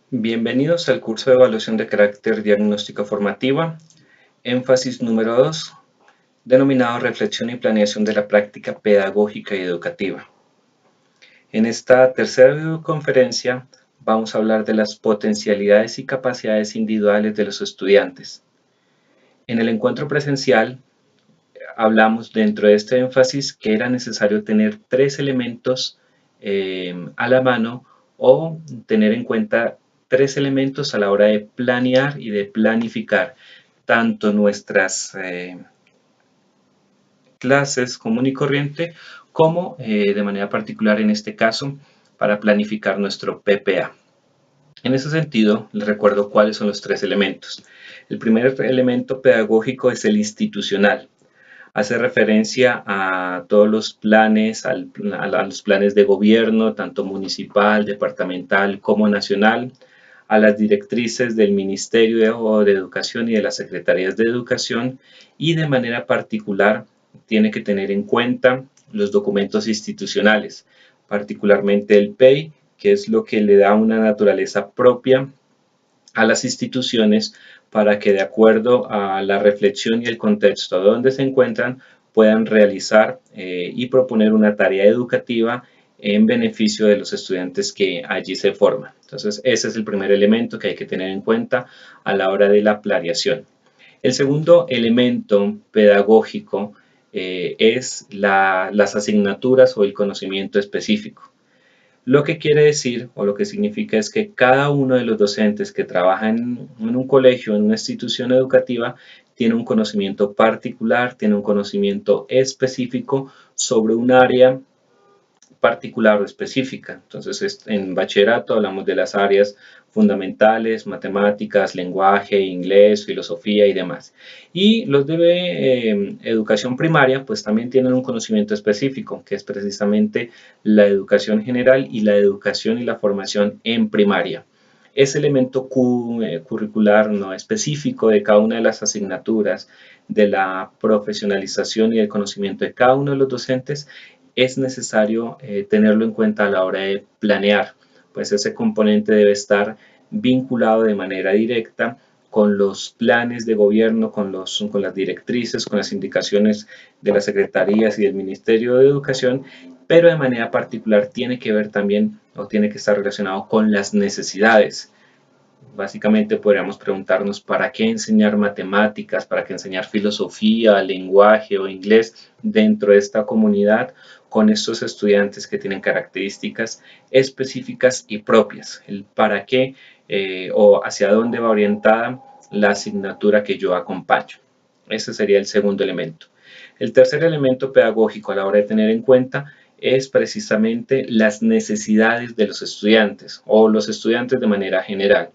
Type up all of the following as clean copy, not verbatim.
Bienvenidos al curso de evaluación de carácter diagnóstica formativa, énfasis número 2, denominado Reflexión y planeación de la práctica pedagógica y educativa. En esta tercera videoconferencia vamos a hablar de las potencialidades y capacidades individuales de los estudiantes. En el encuentro presencial hablamos dentro de este énfasis que era necesario tener tres elementos a la mano o tener en cuenta tres elementos a la hora de planear y de planificar tanto nuestras clases común y corriente como de manera particular en este caso para planificar nuestro PPA. En ese sentido, les recuerdo cuáles son los tres elementos. El primer elemento pedagógico es el institucional. Hace referencia a todos los planes, a los planes de gobierno, tanto municipal, departamental como nacional, a las directrices del Ministerio de Educación y de las Secretarías de Educación, y de manera particular tiene que tener en cuenta los documentos institucionales, particularmente el PEI, que es lo que le da una naturaleza propia a las instituciones para que, de acuerdo a la reflexión y el contexto donde se encuentran, puedan realizar y proponer una tarea educativa en beneficio de los estudiantes que allí se forman. Entonces, ese es el primer elemento que hay que tener en cuenta a la hora de la planeación. El segundo elemento pedagógico es las asignaturas o el conocimiento específico. Lo que quiere decir o lo que significa es que cada uno de los docentes que trabajan en un colegio, en una institución educativa, tiene un conocimiento particular, tiene un conocimiento específico sobre un área particular o específica. Entonces, en bachillerato hablamos de las áreas fundamentales, matemáticas, lenguaje, inglés, filosofía y demás. Y los de educación primaria, pues también tienen un conocimiento específico, que es precisamente la educación general y la educación y la formación en primaria. Ese elemento curricular no específico de cada una de las asignaturas, de la profesionalización y el conocimiento de cada uno de los docentes, es necesario tenerlo en cuenta a la hora de planear, pues ese componente debe estar vinculado de manera directa con los planes de gobierno, con las directrices, con las indicaciones de las secretarías y del Ministerio de Educación, pero de manera particular tiene que ver también o tiene que estar relacionado con las necesidades. Básicamente podríamos preguntarnos para qué enseñar matemáticas, para qué enseñar filosofía, lenguaje o inglés dentro de esta comunidad con estos estudiantes que tienen características específicas y propias. El para qué o hacia dónde va orientada la asignatura que yo acompaño. Ese sería el segundo elemento. El tercer elemento pedagógico a la hora de tener en cuenta es precisamente las necesidades de los estudiantes o los estudiantes de manera general.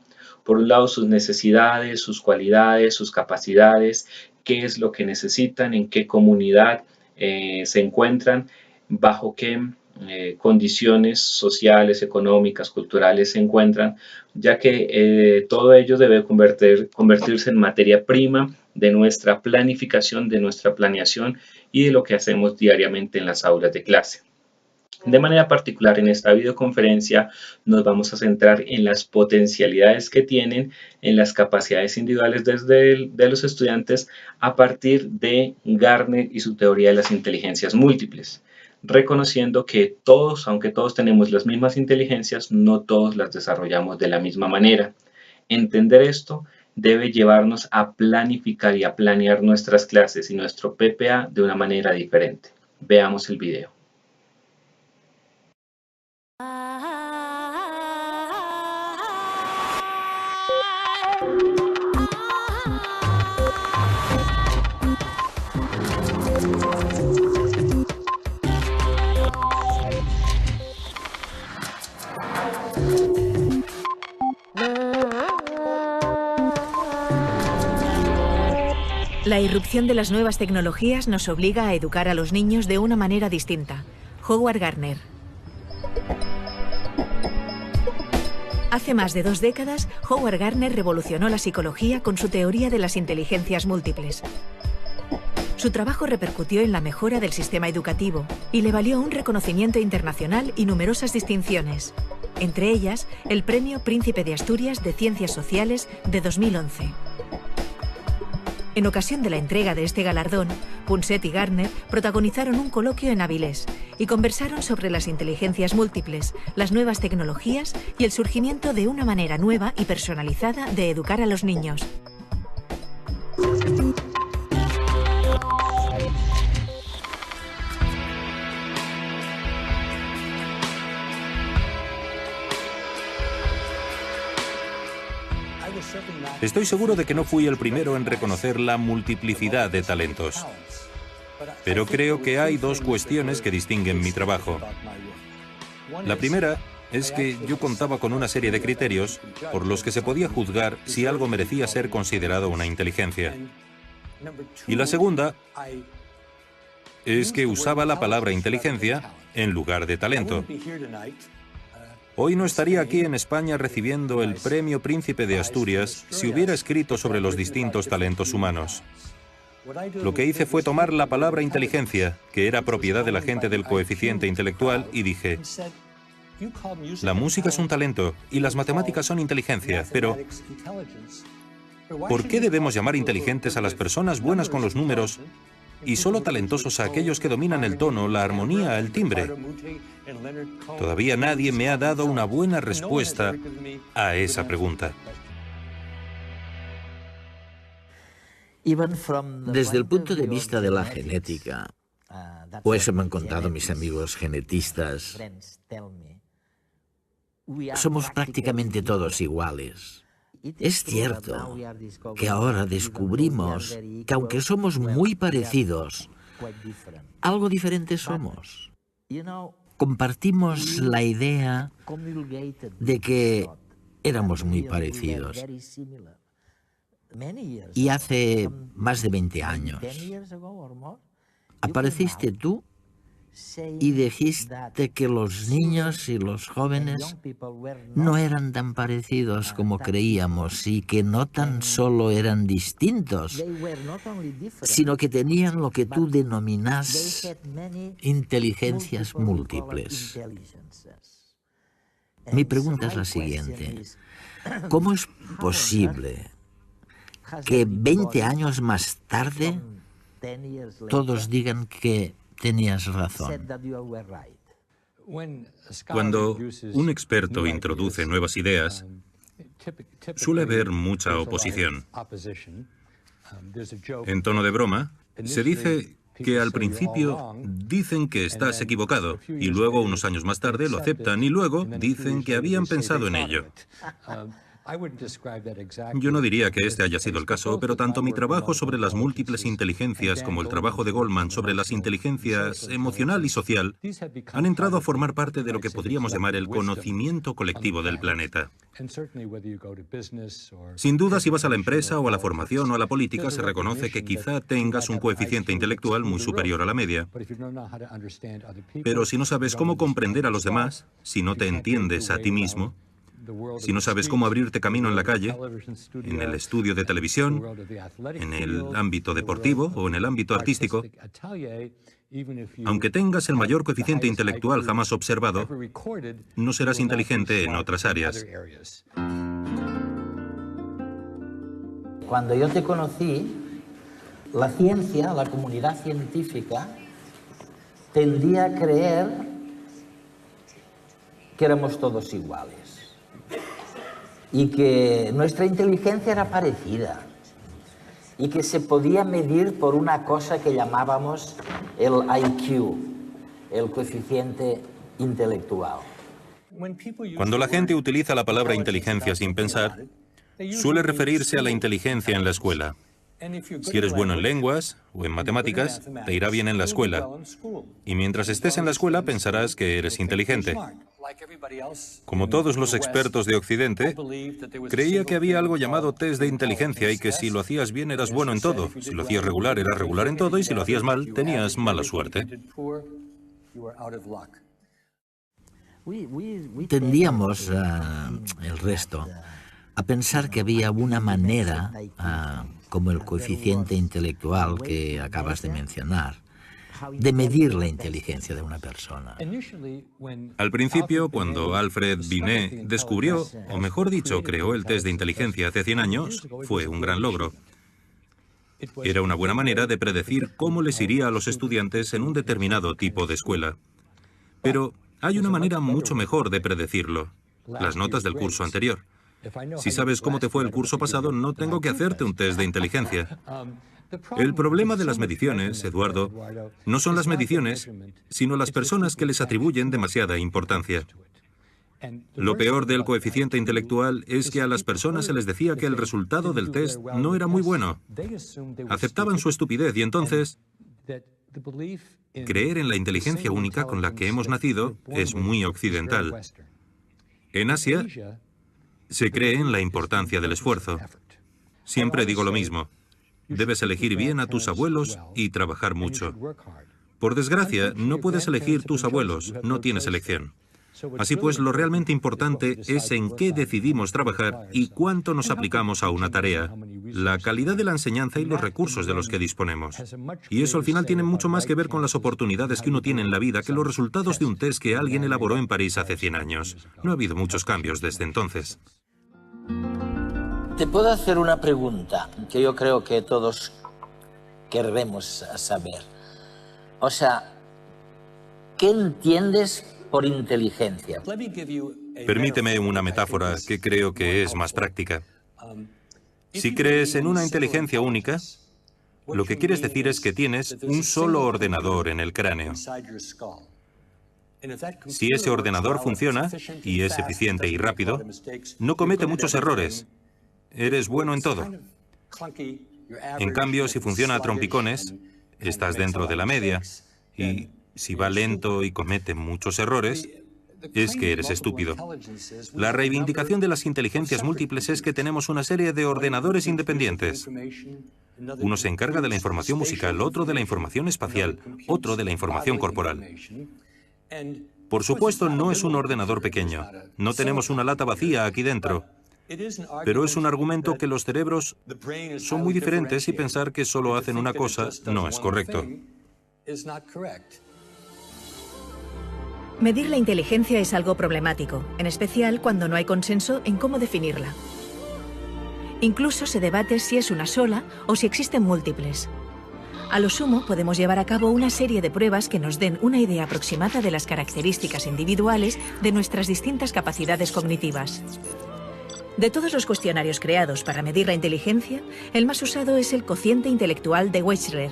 Por un lado, sus necesidades, sus cualidades, sus capacidades, qué es lo que necesitan, en qué comunidad se encuentran, bajo qué condiciones sociales, económicas, culturales se encuentran, ya que todo ello debe convertirse en materia prima de nuestra planificación, de nuestra planeación y de lo que hacemos diariamente en las aulas de clase. De manera particular, en esta videoconferencia nos vamos a centrar en las potencialidades que tienen, en las capacidades individuales de los estudiantes a partir de Gardner y su teoría de las inteligencias múltiples, reconociendo que todos, aunque todos tenemos las mismas inteligencias, no todos las desarrollamos de la misma manera. Entender esto debe llevarnos a planificar y a planear nuestras clases y nuestro PPA de una manera diferente. Veamos el video. La irrupción de las nuevas tecnologías nos obliga a educar a los niños de una manera distinta. Howard Gardner. Hace más de 2 décadas, Howard Gardner revolucionó la psicología con su teoría de las inteligencias múltiples. Su trabajo repercutió en la mejora del sistema educativo y le valió un reconocimiento internacional y numerosas distinciones. entre ellas el Premio Príncipe de Asturias de Ciencias Sociales de 2011. En ocasión de la entrega de este galardón, Punset y Gardner protagonizaron un coloquio en Avilés y conversaron sobre las inteligencias múltiples, las nuevas tecnologías y el surgimiento de una manera nueva y personalizada de educar a los niños. Estoy seguro de que no fui el primero en reconocer la multiplicidad de talentos. Pero creo que hay dos cuestiones que distinguen mi trabajo. La primera es que yo contaba con una serie de criterios por los que se podía juzgar si algo merecía ser considerado una inteligencia. Y la segunda es que usaba la palabra inteligencia en lugar de talento. Hoy no estaría aquí en España recibiendo el Premio Príncipe de Asturias si hubiera escrito sobre los distintos talentos humanos. Lo que hice fue tomar la palabra inteligencia, que era propiedad de la gente del coeficiente intelectual, y dije: la música es un talento y las matemáticas son inteligencia, pero ¿por qué debemos llamar inteligentes a las personas buenas con los números y solo talentosos a aquellos que dominan el tono, la armonía, el timbre? Todavía nadie me ha dado una buena respuesta a esa pregunta. Desde el punto de vista de la genética, o eso me han contado mis amigos genetistas, somos prácticamente todos iguales. Es cierto que ahora descubrimos que aunque somos muy parecidos, algo diferentes somos. Compartimos la idea de que éramos muy parecidos. Y hace más de 20 años apareciste tú y dijiste que los niños y los jóvenes no eran tan parecidos como creíamos y que no tan solo eran distintos, sino que tenían lo que tú denominas inteligencias múltiples. Mi pregunta es la siguiente: ¿cómo es posible que 20 años más tarde todos digan que tenías razón? Cuando un experto introduce nuevas ideas, suele haber mucha oposición. En tono de broma, se dice que al principio dicen que estás equivocado y luego, unos años más tarde, lo aceptan y luego dicen que habían pensado en ello. Yo no diría que este haya sido el caso, pero tanto mi trabajo sobre las múltiples inteligencias como el trabajo de Goldman sobre las inteligencias emocional y social han entrado a formar parte de lo que podríamos llamar el conocimiento colectivo del planeta. Sin duda, si vas a la empresa o a la formación o a la política, se reconoce que quizá tengas un coeficiente intelectual muy superior a la media. Pero si no sabes cómo comprender a los demás, si no te entiendes a ti mismo, si no sabes cómo abrirte camino en la calle, en el estudio de televisión, en el ámbito deportivo o en el ámbito artístico, aunque tengas el mayor coeficiente intelectual jamás observado, no serás inteligente en otras áreas. Cuando yo te conocí, la ciencia, la comunidad científica, tendía a creer que éramos todos iguales y que nuestra inteligencia era parecida y que se podía medir por una cosa que llamábamos el IQ, el coeficiente intelectual. Cuando la gente utiliza la palabra inteligencia sin pensar, suele referirse a la inteligencia en la escuela. Si eres bueno en lenguas o en matemáticas, te irá bien en la escuela. Y mientras estés en la escuela pensarás que eres inteligente. Como todos los expertos de Occidente, creía que había algo llamado test de inteligencia y que si lo hacías bien eras bueno en todo, si lo hacías regular eras regular en todo y si lo hacías mal tenías mala suerte. Tendíamos, el resto, a pensar que había una manera, como el coeficiente intelectual que acabas de mencionar, de medir la inteligencia de una persona. Al principio, cuando Alfred Binet descubrió, o mejor dicho, creó el test de inteligencia hace 100 años, fue un gran logro. Era una buena manera de predecir cómo les iría a los estudiantes en un determinado tipo de escuela. Pero hay una manera mucho mejor de predecirlo: las notas del curso anterior. Si sabes cómo te fue el curso pasado, no tengo que hacerte un test de inteligencia. El problema de las mediciones, Eduardo, no son las mediciones, sino las personas que les atribuyen demasiada importancia. Lo peor del coeficiente intelectual es que a las personas se les decía que el resultado del test no era muy bueno. Aceptaban su estupidez y entonces creer en la inteligencia única con la que hemos nacido es muy occidental. En Asia se cree en la importancia del esfuerzo. Siempre digo lo mismo: debes elegir bien a tus abuelos y trabajar mucho. Por desgracia, no puedes elegir tus abuelos, no tienes elección. Así pues, lo realmente importante es en qué decidimos trabajar y cuánto nos aplicamos a una tarea, la calidad de la enseñanza y los recursos de los que disponemos. Y eso al final tiene mucho más que ver con las oportunidades que uno tiene en la vida que los resultados de un test que alguien elaboró en París hace 100 años. No ha habido muchos cambios desde entonces. Te puedo hacer una pregunta que yo creo que todos querremos saber. O sea, ¿qué entiendes por inteligencia? Permíteme una metáfora que creo que es más práctica. Si crees en una inteligencia única, lo que quieres decir es que tienes un solo ordenador en el cráneo. Si ese ordenador funciona, y es eficiente y rápido, no comete muchos errores. Eres bueno en todo. En cambio, si funciona a trompicones, estás dentro de la media. Y si va lento y comete muchos errores, es que eres estúpido. La reivindicación de las inteligencias múltiples es que tenemos una serie de ordenadores independientes. Uno se encarga de la información musical, otro de la información espacial, otro de la información corporal. Por supuesto, no es un ordenador pequeño. No tenemos una lata vacía aquí dentro. Pero es un argumento que los cerebros son muy diferentes y pensar que solo hacen una cosa no es correcto. Medir la inteligencia es algo problemático, en especial cuando no hay consenso en cómo definirla. Incluso se debate si es una sola o si existen múltiples. A lo sumo, podemos llevar a cabo una serie de pruebas que nos den una idea aproximada de las características individuales de nuestras distintas capacidades cognitivas. De todos los cuestionarios creados para medir la inteligencia, el más usado es el cociente intelectual de Wechsler,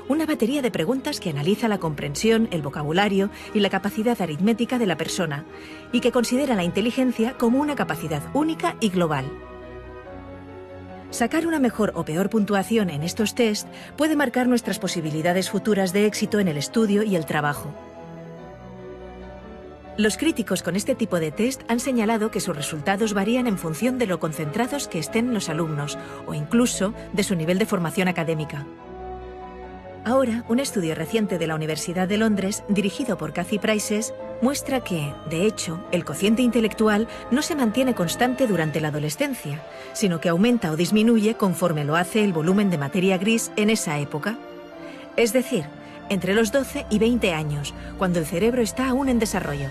una batería de preguntas que analiza la comprensión, el vocabulario y la capacidad aritmética de la persona, y que considera la inteligencia como una capacidad única y global. Sacar una mejor o peor puntuación en estos test puede marcar nuestras posibilidades futuras de éxito en el estudio y el trabajo. Los críticos con este tipo de test han señalado que sus resultados varían en función de lo concentrados que estén los alumnos o incluso de su nivel de formación académica. Ahora, un estudio reciente de la Universidad de Londres, dirigido por Kathy Prices, muestra que, de hecho, el cociente intelectual no se mantiene constante durante la adolescencia, sino que aumenta o disminuye conforme lo hace el volumen de materia gris en esa época. Es decir, entre los 12 y 20 años, cuando el cerebro está aún en desarrollo.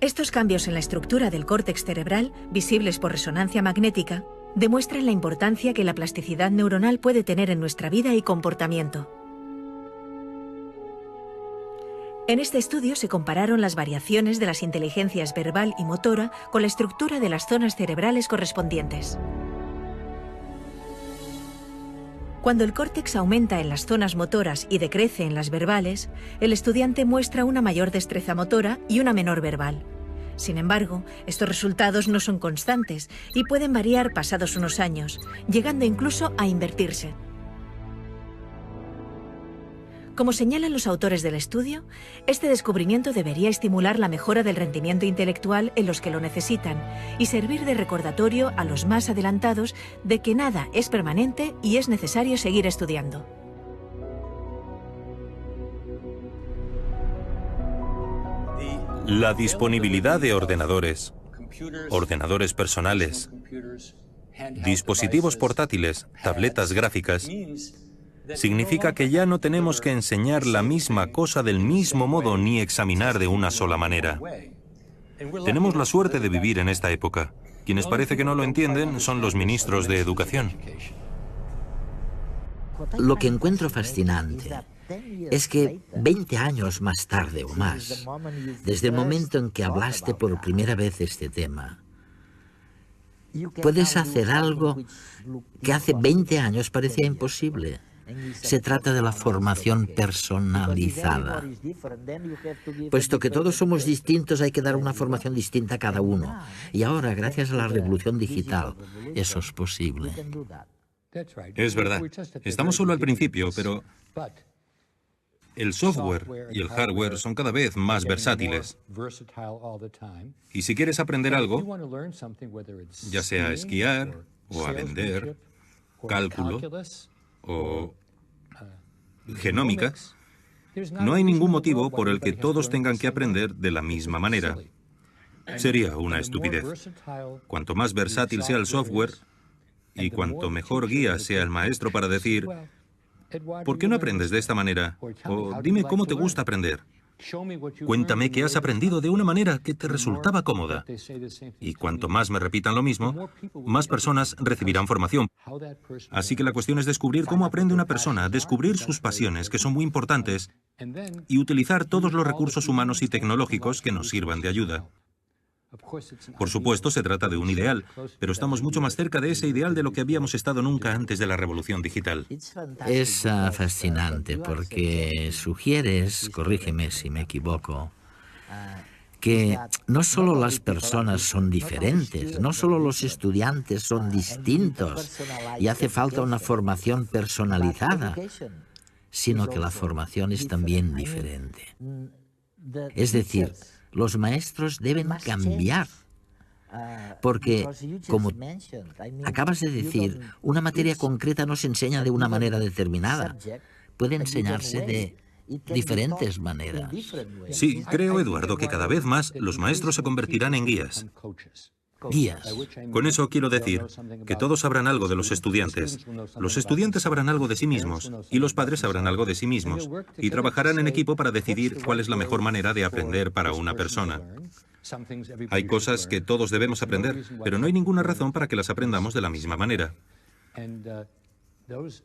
Estos cambios en la estructura del córtex cerebral, visibles por resonancia magnética, demuestran la importancia que la plasticidad neuronal puede tener en nuestra vida y comportamiento. En este estudio se compararon las variaciones de las inteligencias verbal y motora con la estructura de las zonas cerebrales correspondientes. Cuando el córtex aumenta en las zonas motoras y decrece en las verbales, el estudiante muestra una mayor destreza motora y una menor verbal. Sin embargo, estos resultados no son constantes y pueden variar pasados unos años, llegando incluso a invertirse. Como señalan los autores del estudio, este descubrimiento debería estimular la mejora del rendimiento intelectual en los que lo necesitan y servir de recordatorio a los más adelantados de que nada es permanente y es necesario seguir estudiando. La disponibilidad de ordenadores, ordenadores personales, dispositivos portátiles, tabletas gráficas, significa que ya no tenemos que enseñar la misma cosa del mismo modo ni examinar de una sola manera. Tenemos la suerte de vivir en esta época. Quienes parece que no lo entienden son los ministros de Educación. Lo que encuentro fascinante es que 20 años más tarde o más, desde el momento en que hablaste por primera vez este tema, puedes hacer algo que hace 20 años parecía imposible. Se trata de la formación personalizada. Puesto que todos somos distintos, hay que dar una formación distinta a cada uno. Y ahora, gracias a la revolución digital, eso es posible. Es verdad. Estamos solo al principio, pero el software y el hardware son cada vez más versátiles. Y si quieres aprender algo, ya sea a esquiar o a vender, cálculo o genómica, no hay ningún motivo por el que todos tengan que aprender de la misma manera. Sería una estupidez. Cuanto más versátil sea el software y cuanto mejor guía sea el maestro para decir, ¿por qué no aprendes de esta manera? O dime cómo te gusta aprender. Cuéntame que has aprendido de una manera que te resultaba cómoda. Y cuanto más me repitan lo mismo, más personas recibirán formación. Así que la cuestión es descubrir cómo aprende una persona, descubrir sus pasiones, que son muy importantes, y utilizar todos los recursos humanos y tecnológicos que nos sirvan de ayuda. Por supuesto, se trata de un ideal, pero estamos mucho más cerca de ese ideal de lo que habíamos estado nunca antes de la revolución digital. Es fascinante porque sugieres, corrígeme si me equivoco, que no solo las personas son diferentes, no solo los estudiantes son distintos y hace falta una formación personalizada, sino que la formación es también diferente. Es decir, los maestros deben cambiar, porque, como acabas de decir, una materia concreta no se enseña de una manera determinada. Puede enseñarse de diferentes maneras. Sí, creo, Eduardo, que cada vez más los maestros se convertirán en guías. Guías. Con eso quiero decir que todos sabrán algo de los estudiantes sabrán algo de sí mismos, y los padres sabrán algo de sí mismos, y trabajarán en equipo para decidir cuál es la mejor manera de aprender para una persona. Hay cosas que todos debemos aprender, pero no hay ninguna razón para que las aprendamos de la misma manera.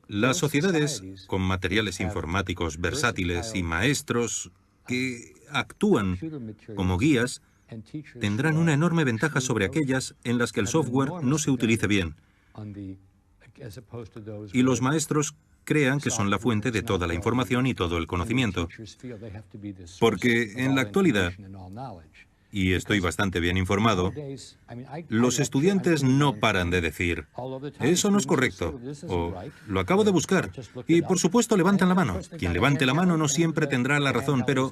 Las sociedades con materiales informáticos versátiles y maestros que actúan como guías tendrán una enorme ventaja sobre aquellas en las que el software no se utilice bien y los maestros crean que son la fuente de toda la información y todo el conocimiento. Porque en la actualidad, y estoy bastante bien informado, los estudiantes no paran de decir, eso no es correcto, o lo acabo de buscar, y por supuesto levantan la mano. Quien levante la mano no siempre tendrá la razón, pero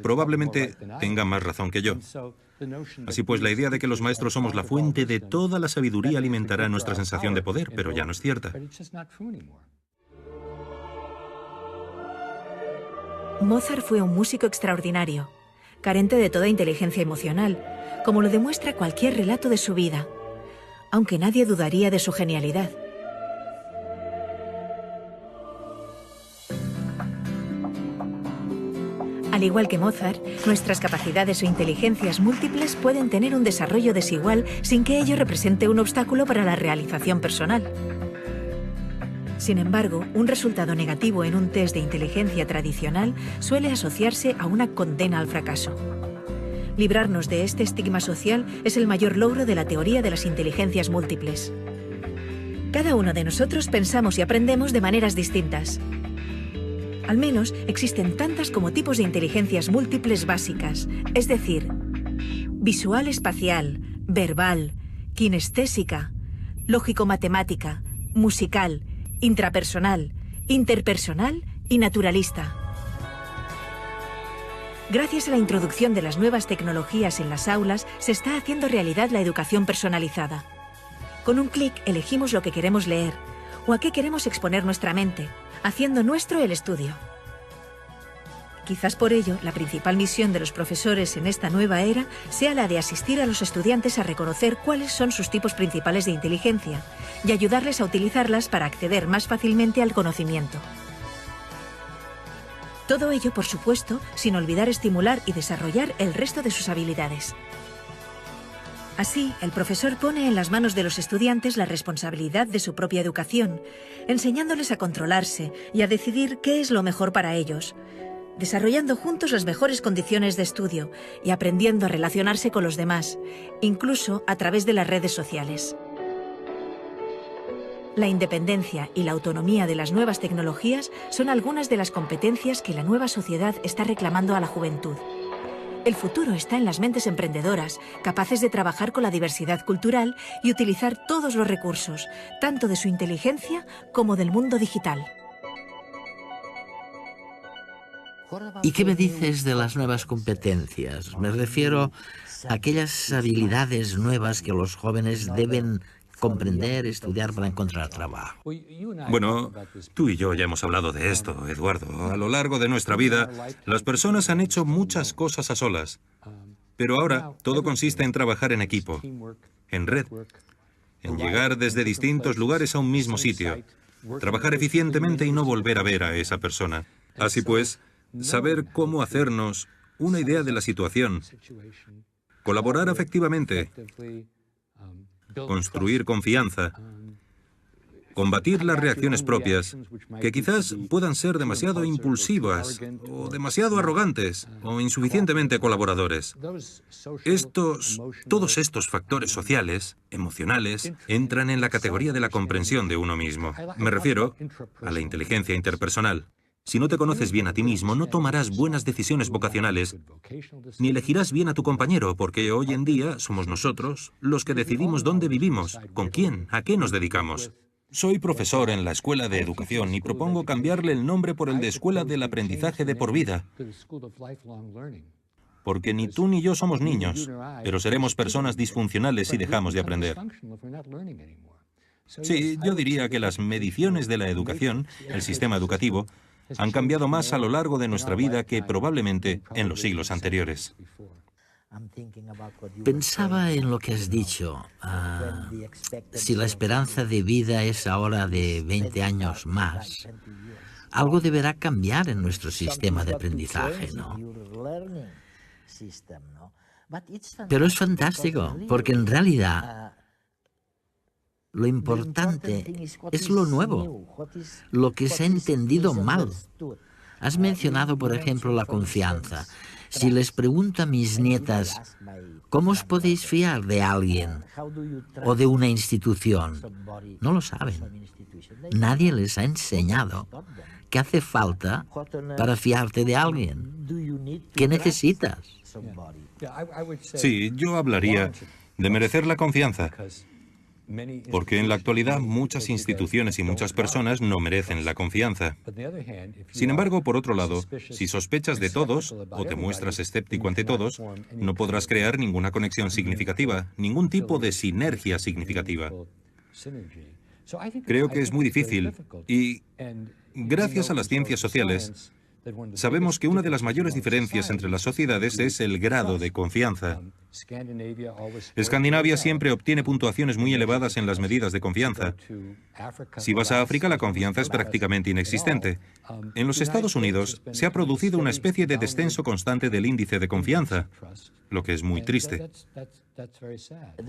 probablemente tenga más razón que yo. Así pues, la idea de que los maestros somos la fuente de toda la sabiduría alimentará nuestra sensación de poder, pero ya no es cierta. Mozart fue un músico extraordinario, carente de toda inteligencia emocional, como lo demuestra cualquier relato de su vida, aunque nadie dudaría de su genialidad. Al igual que Mozart, nuestras capacidades o inteligencias múltiples pueden tener un desarrollo desigual sin que ello represente un obstáculo para la realización personal. Sin embargo, un resultado negativo en un test de inteligencia tradicional suele asociarse a una condena al fracaso. Librarnos de este estigma social es el mayor logro de la teoría de las inteligencias múltiples. Cada uno de nosotros pensamos y aprendemos de maneras distintas. Al menos existen tantas como tipos de inteligencias múltiples básicas, es decir, visual espacial, verbal, kinestésica, lógico-matemática, musical, intrapersonal, interpersonal y naturalista. Gracias a la introducción de las nuevas tecnologías en las aulas, se está haciendo realidad la educación personalizada. Con un clic elegimos lo que queremos leer o a qué queremos exponer nuestra mente, haciendo nuestro el estudio. Quizás por ello, la principal misión de los profesores en esta nueva era sea la de asistir a los estudiantes a reconocer cuáles son sus tipos principales de inteligencia y ayudarles a utilizarlas para acceder más fácilmente al conocimiento. Todo ello, por supuesto, sin olvidar estimular y desarrollar el resto de sus habilidades. Así, el profesor pone en las manos de los estudiantes la responsabilidad de su propia educación, enseñándoles a controlarse y a decidir qué es lo mejor para ellos, desarrollando juntos las mejores condiciones de estudio y aprendiendo a relacionarse con los demás, incluso a través de las redes sociales. La independencia y la autonomía de las nuevas tecnologías son algunas de las competencias que la nueva sociedad está reclamando a la juventud. El futuro está en las mentes emprendedoras, capaces de trabajar con la diversidad cultural y utilizar todos los recursos, tanto de su inteligencia como del mundo digital. ¿Y qué me dices de las nuevas competencias? Me refiero a aquellas habilidades nuevas que los jóvenes deben comprender, estudiar para encontrar trabajo. Bueno, tú y yo ya hemos hablado de esto, Eduardo. A lo largo de nuestra vida, las personas han hecho muchas cosas a solas. Pero ahora todo consiste en trabajar en equipo, en red, en llegar desde distintos lugares a un mismo sitio, trabajar eficientemente y no volver a ver a esa persona. Así pues, saber cómo hacernos una idea de la situación, colaborar efectivamente, construir confianza, combatir las reacciones propias, que quizás puedan ser demasiado impulsivas, o demasiado arrogantes, o insuficientemente colaboradores. Todos estos factores sociales, emocionales, entran en la categoría de la comprensión de uno mismo. Me refiero a la inteligencia interpersonal. Si no te conoces bien a ti mismo, no tomarás buenas decisiones vocacionales, ni elegirás bien a tu compañero, porque hoy en día somos nosotros los que decidimos dónde vivimos, con quién, a qué nos dedicamos. Soy profesor en la Escuela de Educación y propongo cambiarle el nombre por el de Escuela del Aprendizaje de por vida. Porque ni tú ni yo somos niños, pero seremos personas disfuncionales si dejamos de aprender. Sí, yo diría que las mediciones de la educación, el sistema educativo, han cambiado más a lo largo de nuestra vida que probablemente en los siglos anteriores. Pensaba en lo que has dicho. Si la esperanza de vida es ahora de 20 años más, algo deberá cambiar en nuestro sistema de aprendizaje, ¿no? Pero es fantástico, porque en realidad lo importante es lo nuevo, lo que se ha entendido mal. Has mencionado, por ejemplo, la confianza. Si les pregunto a mis nietas, ¿cómo os podéis fiar de alguien o de una institución? No lo saben. Nadie les ha enseñado qué hace falta para fiarte de alguien. ¿Qué necesitas? Sí, yo hablaría de merecer la confianza. Porque en la actualidad muchas instituciones y muchas personas no merecen la confianza. Sin embargo, por otro lado, si sospechas de todos o te muestras escéptico ante todos, no podrás crear ninguna conexión significativa, ningún tipo de sinergia significativa. Creo que es muy difícil y, gracias a las ciencias sociales, sabemos que una de las mayores diferencias entre las sociedades es el grado de confianza. Escandinavia siempre obtiene puntuaciones muy elevadas en las medidas de confianza. Si vas a África, la confianza es prácticamente inexistente. En los Estados Unidos se ha producido una especie de descenso constante del índice de confianza, lo que es muy triste.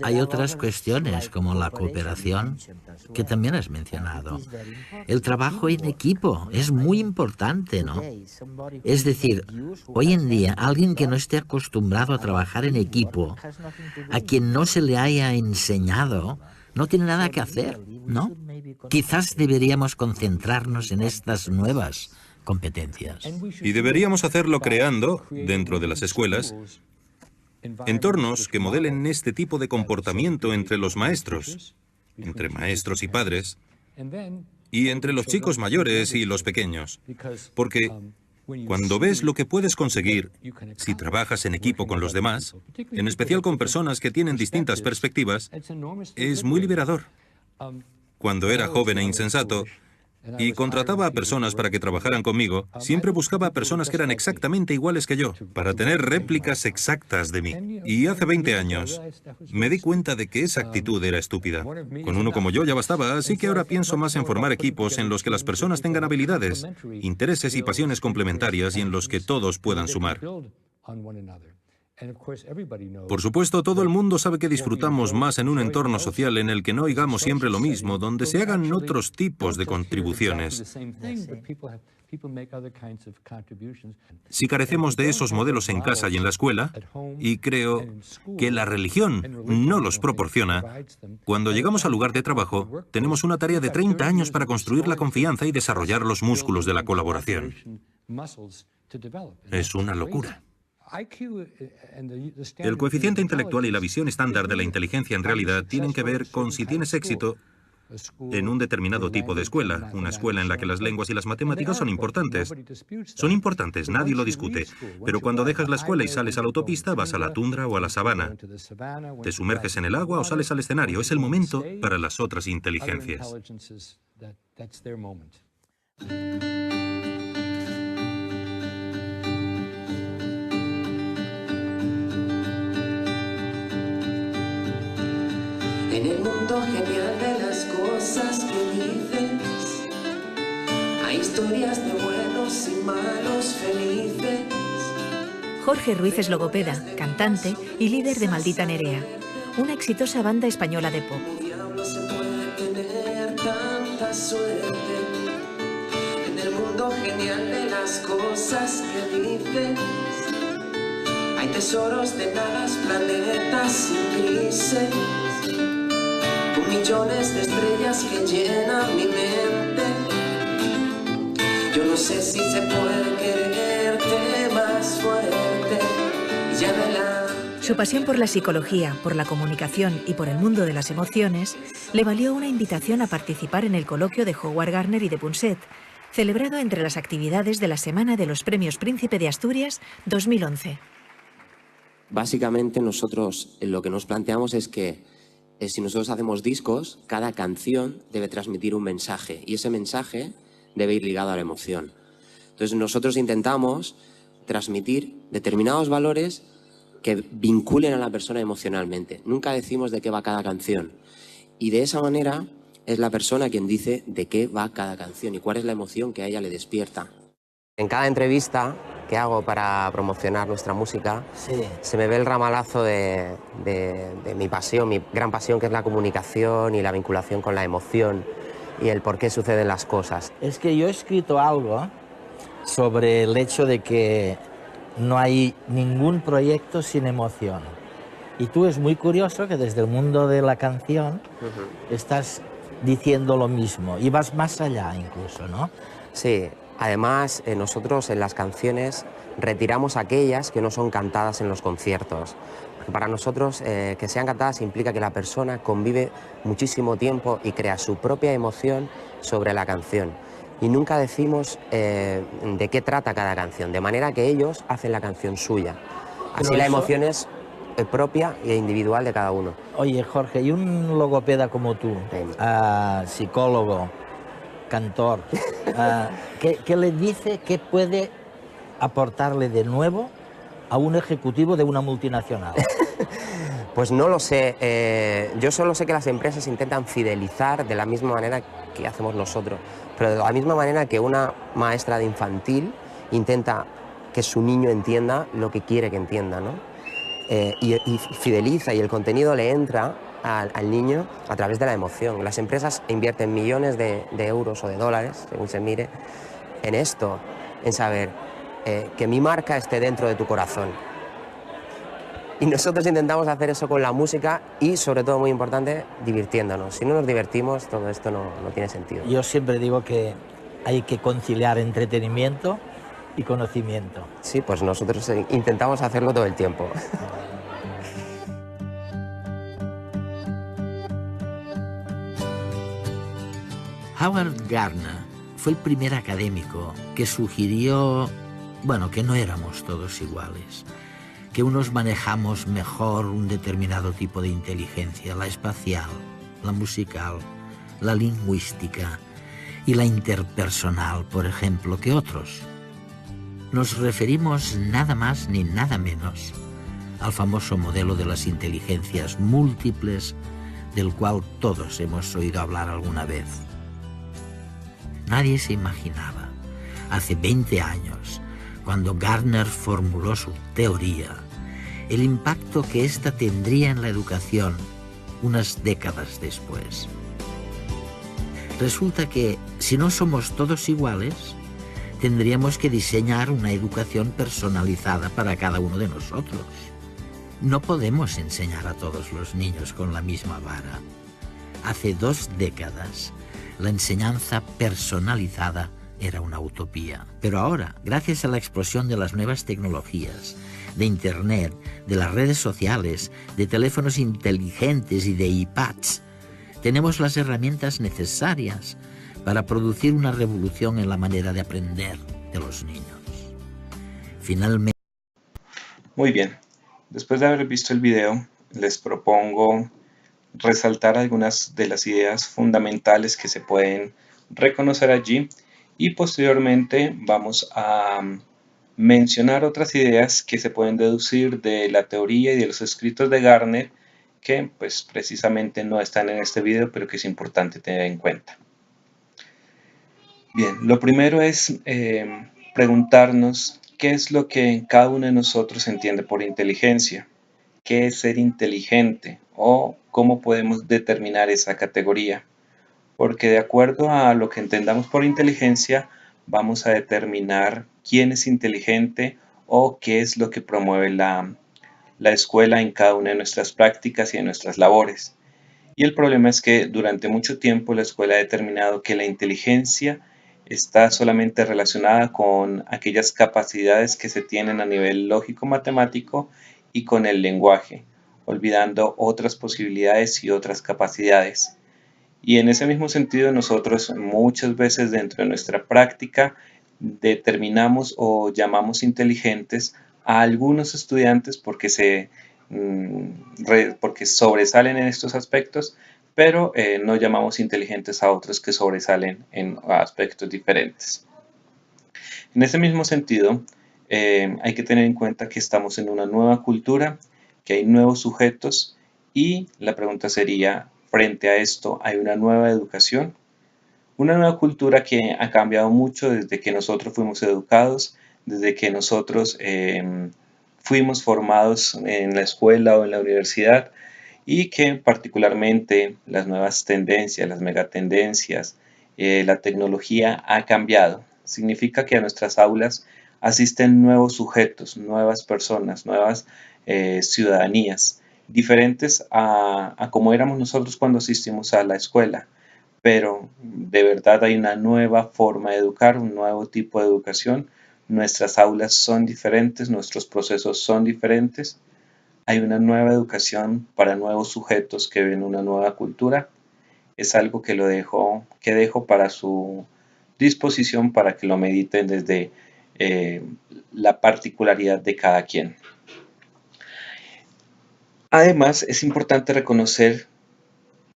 Hay otras cuestiones, como la cooperación, que también has mencionado. El trabajo en equipo es muy importante, ¿no? Es decir, hoy en día, alguien que no esté acostumbrado a trabajar en equipo, a quien no se le haya enseñado, no tiene nada que hacer, ¿no? Quizás deberíamos concentrarnos en estas nuevas competencias. Y deberíamos hacerlo creando, dentro de las escuelas, entornos que modelen este tipo de comportamiento entre los maestros, entre maestros y padres, y entre los chicos mayores y los pequeños. Porque cuando ves lo que puedes conseguir si trabajas en equipo con los demás, en especial con personas que tienen distintas perspectivas, es muy liberador. Cuando era joven e insensato, y contrataba a personas para que trabajaran conmigo, siempre buscaba a personas que eran exactamente iguales que yo, para tener réplicas exactas de mí. Y hace 20 años me di cuenta de que esa actitud era estúpida. Con uno como yo ya bastaba, así que ahora pienso más en formar equipos en los que las personas tengan habilidades, intereses y pasiones complementarias y en los que todos puedan sumar. Por supuesto, todo el mundo sabe que disfrutamos más en un entorno social en el que no oigamos siempre lo mismo, donde se hagan otros tipos de contribuciones. Si carecemos de esos modelos en casa y en la escuela, y creo que la religión no los proporciona, cuando llegamos al lugar de trabajo, tenemos una tarea de 30 años para construir la confianza y desarrollar los músculos de la colaboración. Es una locura. El coeficiente intelectual y la visión estándar de la inteligencia en realidad tienen que ver con si tienes éxito en un determinado tipo de escuela, una escuela en la que las lenguas y las matemáticas son importantes. Son importantes, nadie lo discute, pero cuando dejas la escuela y sales a la autopista, vas a la tundra o a la sabana. Te sumerges en el agua o sales al escenario. Es el momento para las otras inteligencias. En el mundo genial de las cosas que dices, hay historias de buenos y malos felices. Jorge Ruiz es logopeda, cantante y líder de Maldita Nerea, una exitosa banda española de pop. El diablo se puede tener tanta suerte. En el mundo genial de las cosas que dices, hay tesoros de nadas, planetas y grises. Millones de estrellas que llenan mi mente. Yo no sé si se puede quererte más fuerte. Llámela. Su pasión por la psicología, por la comunicación y por el mundo de las emociones le valió una invitación a participar en el coloquio de Howard Gardner y de Punset, celebrado entre las actividades de la Semana de los Premios Príncipe de Asturias 2011. Básicamente nosotros lo que nos planteamos es que si nosotros hacemos discos, cada canción debe transmitir un mensaje y ese mensaje debe ir ligado a la emoción. Entonces nosotros intentamos transmitir determinados valores que vinculen a la persona emocionalmente. Nunca decimos de qué va cada canción y de esa manera es la persona quien dice de qué va cada canción y cuál es la emoción que a ella le despierta. En cada entrevista que hago para promocionar nuestra música, se me ve el ramalazo de mi pasión, mi gran pasión, que es la comunicación y la vinculación con la emoción y el por qué suceden las cosas. Es que yo he escrito algo sobre el hecho de que no hay ningún proyecto sin emoción. Y tú es muy curioso que desde el mundo de la canción estás diciendo lo mismo y vas más allá incluso, ¿no? Sí. Además, nosotros en las canciones retiramos aquellas que no son cantadas en los conciertos. Porque para nosotros que sean cantadas implica que la persona convive muchísimo tiempo y crea su propia emoción sobre la canción. Y nunca decimos de qué trata cada canción, de manera que ellos hacen la canción suya. Así la emoción es propia e individual de cada uno. Oye, Jorge, y un logopeda como tú, psicólogo, cantor, ¿qué le dice, qué puede aportarle de nuevo a un ejecutivo de una multinacional? Pues no lo sé. Yo solo sé que las empresas intentan fidelizar de la misma manera que hacemos nosotros, pero de la misma manera que una maestra de infantil intenta que su niño entienda lo que quiere que entienda, ¿no? Y fideliza y el contenido le entra al niño a través de la emoción. Las empresas invierten millones de euros o de dólares, según se mire, en esto, en saber que mi marca esté dentro de tu corazón. Y nosotros intentamos hacer eso con la música y, sobre todo, muy importante, divirtiéndonos. Si no nos divertimos, todo esto no tiene sentido. Yo siempre digo que hay que conciliar entretenimiento y conocimiento. Sí, pues nosotros intentamos hacerlo todo el tiempo. Howard Gardner fue el primer académico que sugirió, bueno, que no éramos todos iguales, que unos manejamos mejor un determinado tipo de inteligencia, la espacial, la musical, la lingüística, y la interpersonal, por ejemplo, que otros. Nos referimos nada más ni nada menos al famoso modelo de las inteligencias múltiples, del cual todos hemos oído hablar alguna vez. Nadie se imaginaba, hace 20 años, cuando Gardner formuló su teoría, el impacto que ésta tendría en la educación unas décadas después. Resulta que, si no somos todos iguales, tendríamos que diseñar una educación personalizada para cada uno de nosotros. No podemos enseñar a todos los niños con la misma vara. Hace 2 décadas, la enseñanza personalizada era una utopía. Pero ahora, gracias a la explosión de las nuevas tecnologías, de Internet, de las redes sociales, de teléfonos inteligentes y de iPads, tenemos las herramientas necesarias para producir una revolución en la manera de aprender de los niños. Finalmente... Muy bien. Después de haber visto el video, les propongo resaltar algunas de las ideas fundamentales que se pueden reconocer allí y posteriormente vamos a mencionar otras ideas que se pueden deducir de la teoría y de los escritos de Gardner que pues precisamente no están en este video pero que es importante tener en cuenta. Bien, lo primero es preguntarnos qué es lo que cada uno de nosotros entiende por inteligencia, qué es ser inteligente o cómo podemos determinar esa categoría. Porque de acuerdo a lo que entendamos por inteligencia, vamos a determinar quién es inteligente o qué es lo que promueve la escuela en cada una de nuestras prácticas y en nuestras labores. Y el problema es que durante mucho tiempo la escuela ha determinado que la inteligencia está solamente relacionada con aquellas capacidades que se tienen a nivel lógico-matemático y con el lenguaje, olvidando otras posibilidades y otras capacidades. Y en ese mismo sentido nosotros muchas veces dentro de nuestra práctica determinamos o llamamos inteligentes a algunos estudiantes porque sobresalen en estos aspectos, pero no llamamos inteligentes a otros que sobresalen en aspectos diferentes. En ese mismo sentido, hay que tener en cuenta que estamos en una nueva cultura, que hay nuevos sujetos y la pregunta sería, frente a esto, ¿hay una nueva educación? Una nueva cultura que ha cambiado mucho desde que nosotros fuimos educados, desde que nosotros fuimos formados en la escuela o en la universidad y que particularmente las nuevas tendencias, las megatendencias, la tecnología ha cambiado. Significa que a nuestras aulas asisten nuevos sujetos, nuevas personas, nuevas ciudadanías, diferentes a como éramos nosotros cuando asistimos a la escuela. Pero de verdad hay una nueva forma de educar, un nuevo tipo de educación. Nuestras aulas son diferentes, nuestros procesos son diferentes. Hay una nueva educación para nuevos sujetos que ven una nueva cultura. Es algo que dejo para su disposición para que lo mediten desde la particularidad de cada quien. Además, es importante reconocer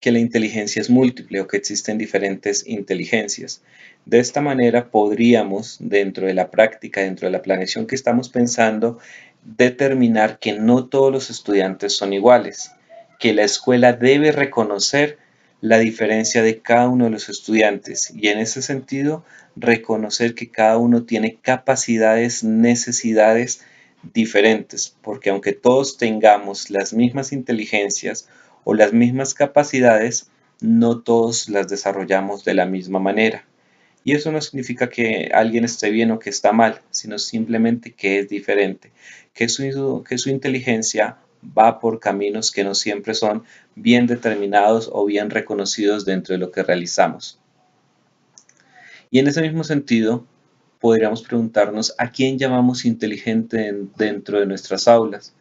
que la inteligencia es múltiple o que existen diferentes inteligencias. De esta manera podríamos, dentro de la práctica, dentro de la planeación que estamos pensando, determinar que no todos los estudiantes son iguales, que la escuela debe reconocer la diferencia de cada uno de los estudiantes y en ese sentido reconocer que cada uno tiene capacidades, necesidades diferentes, porque aunque todos tengamos las mismas inteligencias o las mismas capacidades, no todos las desarrollamos de la misma manera. Y eso no significa que alguien esté bien o que está mal, sino simplemente que es diferente, que su inteligencia va por caminos que no siempre son bien determinados o bien reconocidos dentro de lo que realizamos. Y en ese mismo sentido, podríamos preguntarnos a quién llamamos inteligente dentro de nuestras aulas.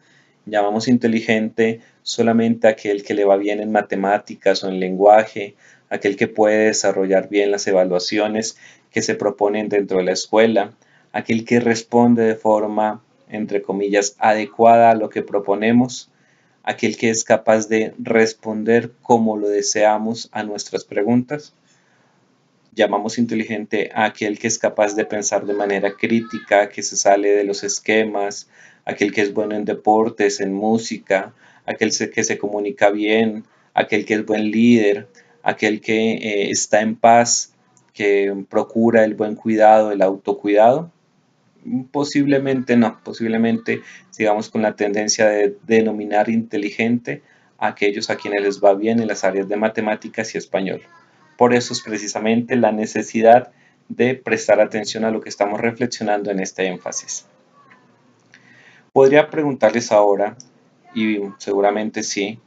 ¿Llamamos inteligente solamente a aquel que le va bien en matemáticas o en lenguaje, aquel que puede desarrollar bien las evaluaciones que se proponen dentro de la escuela, aquel que responde de forma, entre comillas, adecuada a lo que proponemos, aquel que es capaz de responder como lo deseamos a nuestras preguntas? Llamamos inteligente a aquel que es capaz de pensar de manera crítica, que se sale de los esquemas, aquel que es bueno en deportes, en música, aquel que se comunica bien, aquel que es buen líder, aquel que está en paz, que procura el buen cuidado, el autocuidado. Posiblemente no, posiblemente sigamos con la tendencia de denominar inteligente a aquellos a quienes les va bien en las áreas de matemáticas y español. Por eso es precisamente la necesidad de prestar atención a lo que estamos reflexionando en este énfasis. Podría preguntarles ahora, y seguramente sí,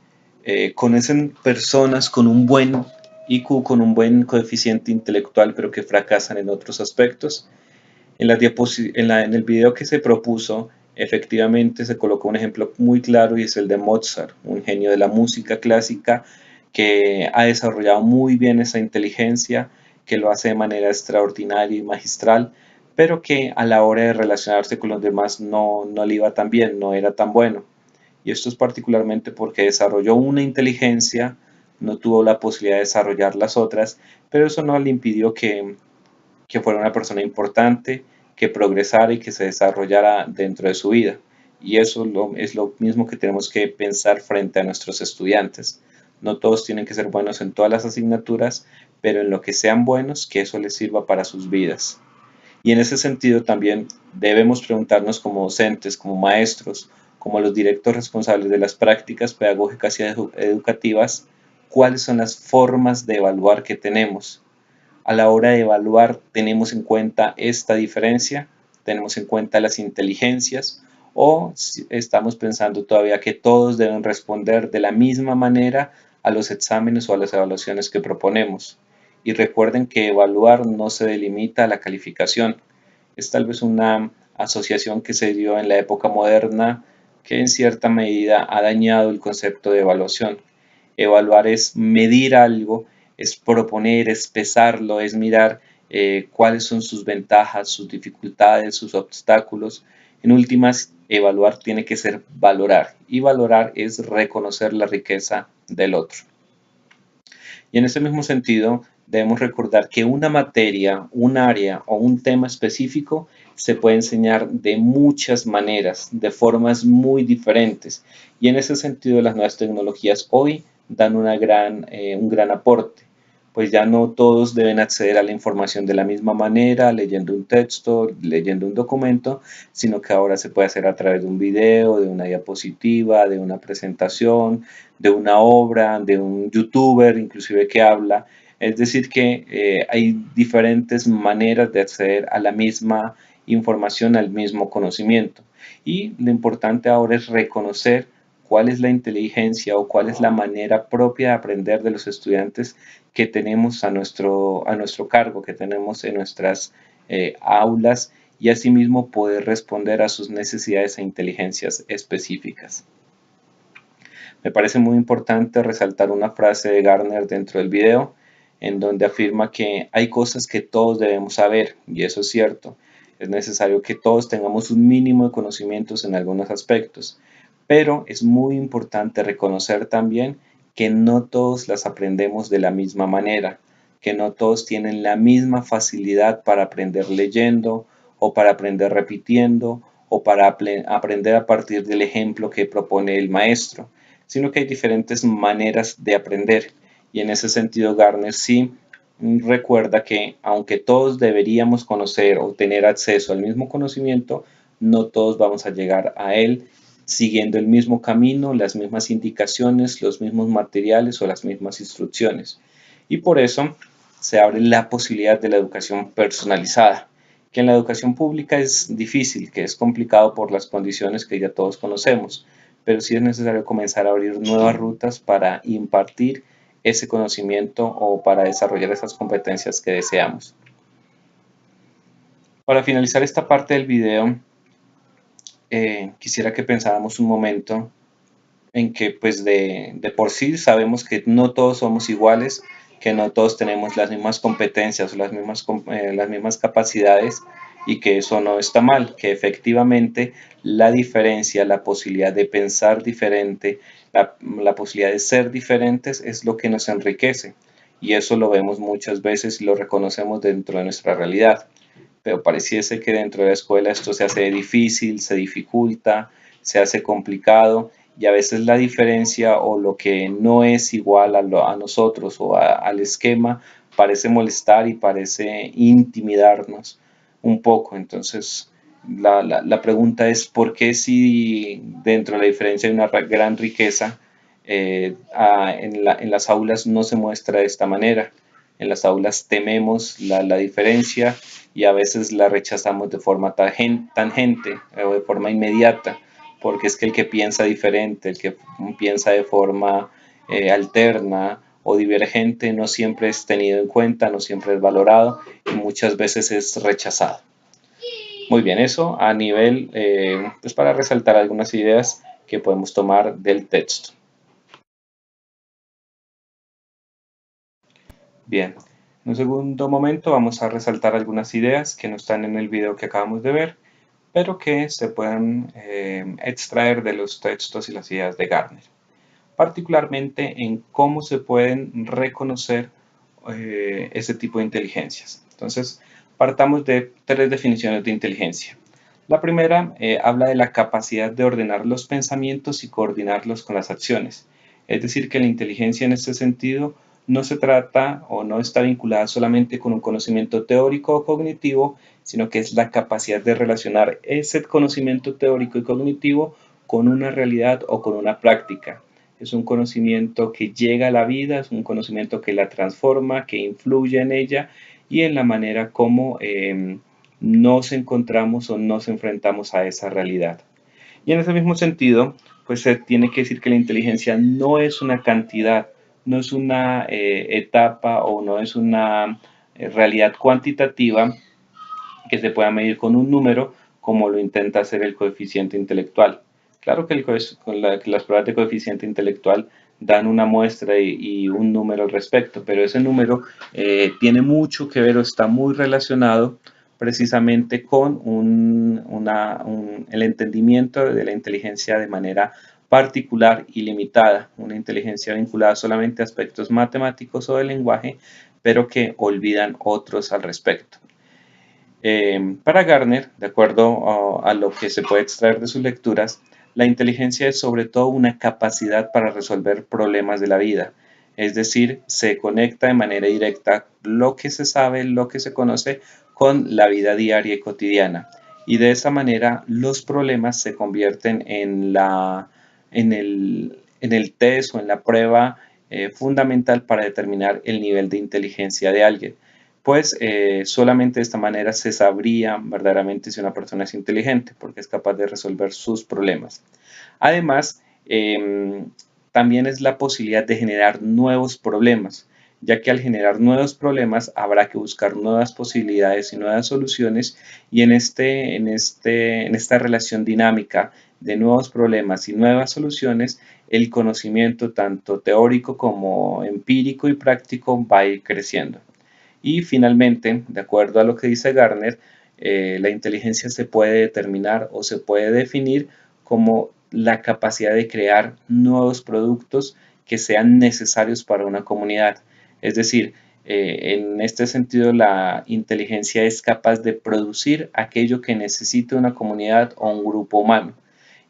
¿conocen personas con un buen IQ, con un buen coeficiente intelectual, pero que fracasan en otros aspectos? En el video que se propuso, efectivamente se colocó un ejemplo muy claro y es el de Mozart, un genio de la música clásica que ha desarrollado muy bien esa inteligencia, que lo hace de manera extraordinaria y magistral, pero que a la hora de relacionarse con los demás no le iba tan bien, no era tan bueno. Y esto es particularmente porque desarrolló una inteligencia, no tuvo la posibilidad de desarrollar las otras, pero eso no le impidió que fuera una persona importante, que progresara y que se desarrollara dentro de su vida. Y eso es lo mismo que tenemos que pensar frente a nuestros estudiantes. No todos tienen que ser buenos en todas las asignaturas, pero en lo que sean buenos, que eso les sirva para sus vidas. Y en ese sentido también debemos preguntarnos como docentes, como maestros, como los directos responsables de las prácticas pedagógicas y educativas, cuáles son las formas de evaluar que tenemos. A la hora de evaluar, ¿tenemos en cuenta esta diferencia? ¿Tenemos en cuenta las inteligencias? ¿O estamos pensando todavía que todos deben responder de la misma manera a los exámenes o a las evaluaciones que proponemos? Y recuerden que evaluar no se delimita a la calificación. Es tal vez una asociación que se dio en la época moderna que en cierta medida ha dañado el concepto de evaluación. Evaluar es medir algo, es proponer, es pesarlo, es mirar cuáles son sus ventajas, sus dificultades, sus obstáculos. En últimas, evaluar tiene que ser valorar, y valorar es reconocer la riqueza del otro. Y en ese mismo sentido, debemos recordar que una materia, un área o un tema específico se puede enseñar de muchas maneras, de formas muy diferentes. Y en ese sentido, las nuevas tecnologías hoy dan un gran aporte, pues ya no todos deben acceder a la información de la misma manera, leyendo un texto, leyendo un documento, sino que ahora se puede hacer a través de un video, de una diapositiva, de una presentación, de una obra, de un youtuber inclusive que habla. Es decir que hay diferentes maneras de acceder a la misma información, al mismo conocimiento. Y lo importante ahora es reconocer cuál es la inteligencia o cuál es la manera propia de aprender de los estudiantes que tenemos a nuestro cargo, que tenemos en nuestras aulas, y asimismo poder responder a sus necesidades e inteligencias específicas. Me parece muy importante resaltar una frase de Gardner dentro del video, en donde afirma que hay cosas que todos debemos saber, y eso es cierto. Es necesario que todos tengamos un mínimo de conocimientos en algunos aspectos, pero es muy importante reconocer también que no todos las aprendemos de la misma manera, que no todos tienen la misma facilidad para aprender leyendo o para aprender repitiendo o para aprender a partir del ejemplo que propone el maestro, sino que hay diferentes maneras de aprender. Y en ese sentido Gardner sí recuerda que aunque todos deberíamos conocer o tener acceso al mismo conocimiento, no todos vamos a llegar a él siguiendo el mismo camino, las mismas indicaciones, los mismos materiales o las mismas instrucciones. Y por eso se abre la posibilidad de la educación personalizada, que en la educación pública es difícil, que es complicado por las condiciones que ya todos conocemos, pero sí es necesario comenzar a abrir nuevas rutas para impartir ese conocimiento o para desarrollar esas competencias que deseamos. Para finalizar esta parte del video, quisiera que pensáramos un momento en que pues de por sí sabemos que no todos somos iguales, que no todos tenemos las mismas competencias o las mismas capacidades, y que eso no está mal, que efectivamente la diferencia, la posibilidad de pensar diferente, la posibilidad de ser diferentes es lo que nos enriquece. y eso lo vemos muchas veces y lo reconocemos dentro de nuestra realidad. Pero pareciese que dentro de la escuela esto se hace difícil, se dificulta, se hace complicado y a veces la diferencia o lo que no es igual a nosotros o al esquema parece molestar y parece intimidarnos un poco. Entonces la pregunta es ¿por qué si dentro de la diferencia hay una gran riqueza en las aulas no se muestra de esta manera? En las aulas tememos la diferencia y a veces la rechazamos de forma tangente o de forma inmediata, porque es que el que piensa diferente, el que piensa de forma alterna o divergente no siempre es tenido en cuenta, no siempre es valorado y muchas veces es rechazado. Muy bien, eso a nivel, pues para resaltar algunas ideas que podemos tomar del texto. Bien, en un segundo momento vamos a resaltar algunas ideas que no están en el video que acabamos de ver, pero que se pueden extraer de los textos y las ideas de Gardner, particularmente en cómo se pueden reconocer ese tipo de inteligencias. Entonces, partamos de 3 definiciones de inteligencia. La primera habla de la capacidad de ordenar los pensamientos y coordinarlos con las acciones. Es decir, que la inteligencia en este sentido no se trata o no está vinculada solamente con un conocimiento teórico o cognitivo, sino que es la capacidad de relacionar ese conocimiento teórico y cognitivo con una realidad o con una práctica. Es un conocimiento que llega a la vida, es un conocimiento que la transforma, que influye en ella y en la manera como nos encontramos o nos enfrentamos a esa realidad. Y en ese mismo sentido, pues se tiene que decir que la inteligencia no es una cantidad, no es una etapa o no es una realidad cuantitativa que se pueda medir con un número como lo intenta hacer el coeficiente intelectual. Claro que las pruebas de coeficiente intelectual dan una muestra y un número al respecto, pero ese número tiene mucho que ver o está muy relacionado precisamente con el entendimiento de la inteligencia de manera particular y limitada, una inteligencia vinculada solamente a aspectos matemáticos o del lenguaje, pero que olvidan otros al respecto. Para Gardner, de acuerdo a lo que se puede extraer de sus lecturas, la inteligencia es sobre todo una capacidad para resolver problemas de la vida, es decir, se conecta de manera directa lo que se sabe, lo que se conoce con la vida diaria y cotidiana, y de esa manera los problemas se convierten en el test o en la prueba fundamental para determinar el nivel de inteligencia de alguien. Pues solamente de esta manera se sabría verdaderamente si una persona es inteligente, porque es capaz de resolver sus problemas. Además, también es la posibilidad de generar nuevos problemas, ya que al generar nuevos problemas habrá que buscar nuevas posibilidades y nuevas soluciones, y en esta relación dinámica de nuevos problemas y nuevas soluciones, el conocimiento tanto teórico como empírico y práctico va a ir creciendo. Y finalmente, de acuerdo a lo que dice Gardner, la inteligencia se puede determinar o se puede definir como la capacidad de crear nuevos productos que sean necesarios para una comunidad. Es decir, en este sentido la inteligencia es capaz de producir aquello que necesite una comunidad o un grupo humano.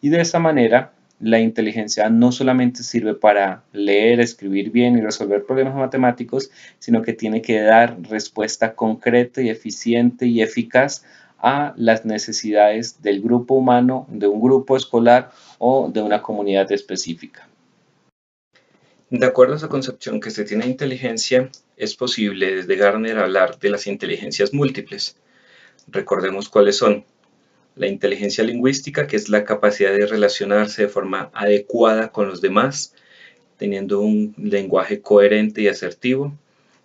Y de esa manera, la inteligencia no solamente sirve para leer, escribir bien y resolver problemas matemáticos, sino que tiene que dar respuesta concreta y eficiente y eficaz a las necesidades del grupo humano, de un grupo escolar o de una comunidad específica. De acuerdo a esa concepción que se tiene de inteligencia, es posible desde Gardner hablar de las inteligencias múltiples. Recordemos cuáles son. La inteligencia lingüística, que es la capacidad de relacionarse de forma adecuada con los demás, teniendo un lenguaje coherente y asertivo.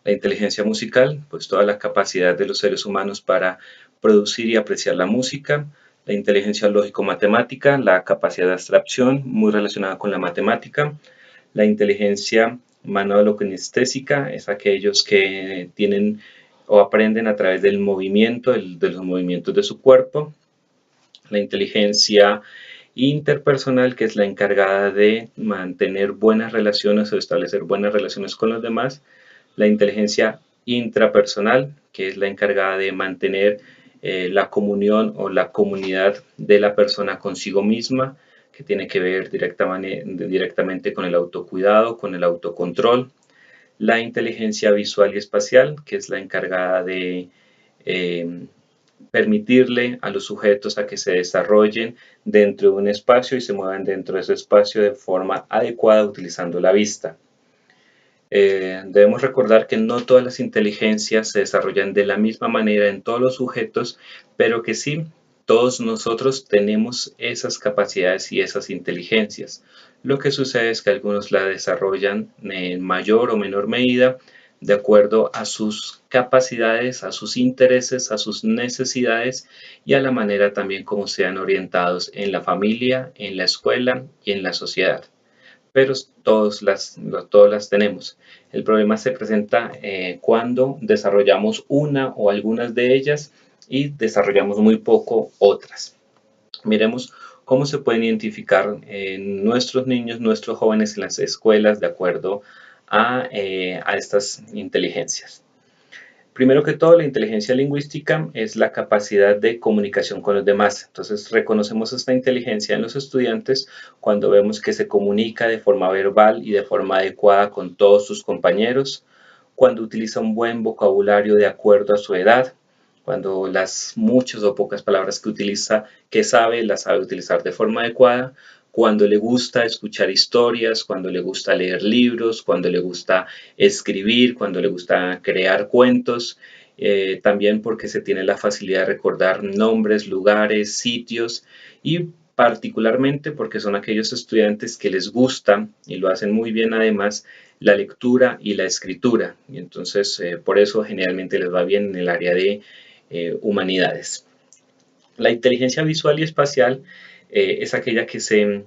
La inteligencia musical, pues toda la capacidad de los seres humanos para producir y apreciar la música. La inteligencia lógico-matemática, la capacidad de abstracción, muy relacionada con la matemática. La inteligencia manualo-kinestésica, es aquellos que tienen o aprenden a través del movimiento, de los movimientos de su cuerpo. La inteligencia interpersonal, que es la encargada de mantener buenas relaciones o establecer buenas relaciones con los demás. la inteligencia intrapersonal, que es la encargada de mantener la comunión o la comunidad de la persona consigo misma, que tiene que ver directamente con el autocuidado, con el autocontrol. La inteligencia visual y espacial, que es la encargada de permitirle a los sujetos a que se desarrollen dentro de un espacio y se muevan dentro de ese espacio de forma adecuada utilizando la vista. Debemos recordar que no todas las inteligencias se desarrollan de la misma manera en todos los sujetos, pero que sí, todos nosotros tenemos esas capacidades y esas inteligencias. Lo que sucede es que algunos la desarrollan en mayor o menor medida de acuerdo a sus capacidades, a sus intereses, a sus necesidades y a la manera también como sean orientados en la familia, en la escuela y en la sociedad. Pero todas las tenemos. El problema se presenta cuando desarrollamos una o algunas de ellas y desarrollamos muy poco otras. Miremos cómo se pueden identificar nuestros niños, nuestros jóvenes en las escuelas de acuerdo a estas inteligencias. Primero que todo, la inteligencia lingüística es la capacidad de comunicación con los demás. Entonces, reconocemos esta inteligencia en los estudiantes cuando vemos que se comunica de forma verbal y de forma adecuada con todos sus compañeros, cuando utiliza un buen vocabulario de acuerdo a su edad, cuando las muchas o pocas palabras que utiliza, que sabe, las sabe utilizar de forma adecuada, cuando le gusta escuchar historias, cuando le gusta leer libros, cuando le gusta escribir, cuando le gusta crear cuentos, también porque se tiene la facilidad de recordar nombres, lugares, sitios y particularmente porque son aquellos estudiantes que les gusta y lo hacen muy bien además la lectura y la escritura y entonces por eso generalmente les va bien en el área de humanidades. La inteligencia visual y espacial es aquella que se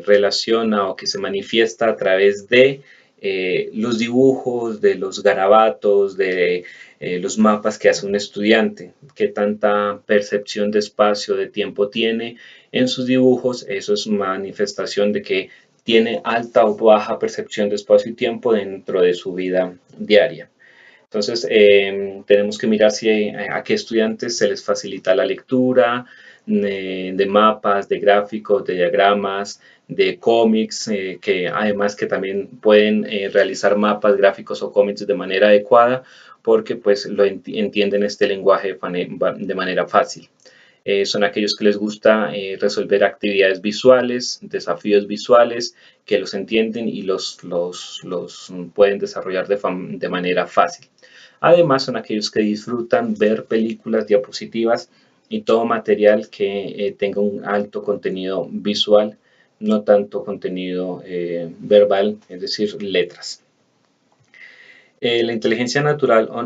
relaciona o que se manifiesta a través de los dibujos, de los garabatos, de los mapas que hace un estudiante, qué tanta percepción de espacio, de tiempo tiene en sus dibujos. Eso es manifestación de que tiene alta o baja percepción de espacio y tiempo dentro de su vida diaria. Entonces, tenemos que mirar a qué estudiantes se les facilita la lectura de mapas, de gráficos, de diagramas, de cómics, que además que también pueden realizar mapas, gráficos o cómics de manera adecuada porque pues entienden este lenguaje de manera fácil. Son aquellos que les gusta resolver actividades visuales, desafíos visuales, que los entienden y los pueden desarrollar de manera fácil. Además, son aquellos que disfrutan ver películas, diapositivas y todo material que tenga un alto contenido visual, no tanto contenido verbal, es decir, letras. La inteligencia natural o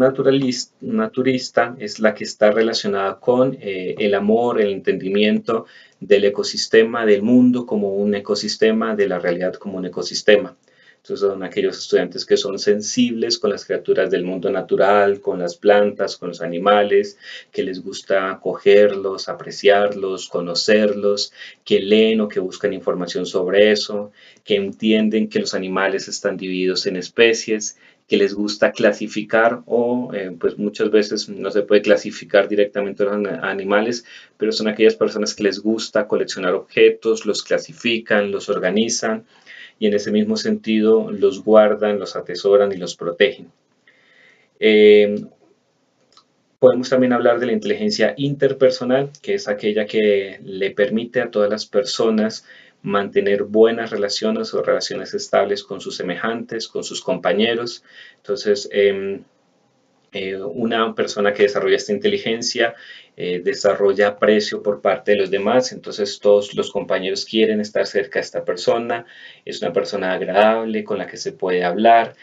naturista es la que está relacionada con el amor, el entendimiento del ecosistema, del mundo como un ecosistema, de la realidad como un ecosistema. Entonces son aquellos estudiantes que son sensibles con las criaturas del mundo natural, con las plantas, con los animales, que les gusta cogerlos, apreciarlos, conocerlos, que leen o que buscan información sobre eso, que entienden que los animales están divididos en especies, que les gusta clasificar o pues muchas veces no se puede clasificar directamente los animales, pero son aquellas personas que les gusta coleccionar objetos, los clasifican, los organizan y en ese mismo sentido los guardan, los atesoran y los protegen. Podemos también hablar de la inteligencia interpersonal, que es aquella que le permite a todas las personas mantener buenas relaciones o relaciones estables con sus semejantes, con sus compañeros. Entonces, una persona que desarrolla esta inteligencia desarrolla aprecio por parte de los demás, entonces todos los compañeros quieren estar cerca de esta persona, es una persona agradable con la que se puede hablar,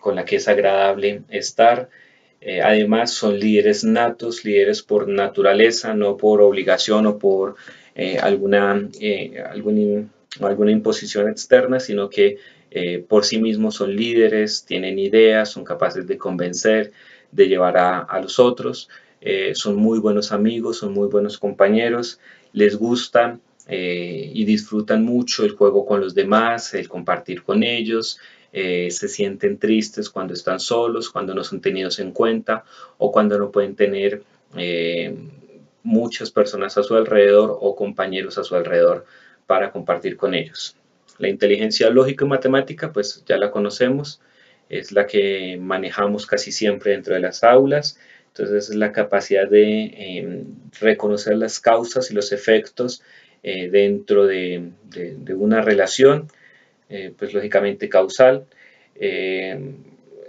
con la que es agradable estar. Además son líderes natos, líderes por naturaleza, no por obligación o por alguna imposición externa, sino que por sí mismos son líderes, tienen ideas, son capaces de convencer, de llevar a los otros, son muy buenos amigos, son muy buenos compañeros, les gusta y disfrutan mucho el juego con los demás, el compartir con ellos, se sienten tristes cuando están solos, cuando no son tenidos en cuenta o cuando no pueden tener muchas personas a su alrededor o compañeros a su alrededor para compartir con ellos. La inteligencia lógica y matemática, pues ya la conocemos, es la que manejamos casi siempre dentro de las aulas. Entonces es la capacidad de reconocer las causas y los efectos dentro de una relación, pues lógicamente causal.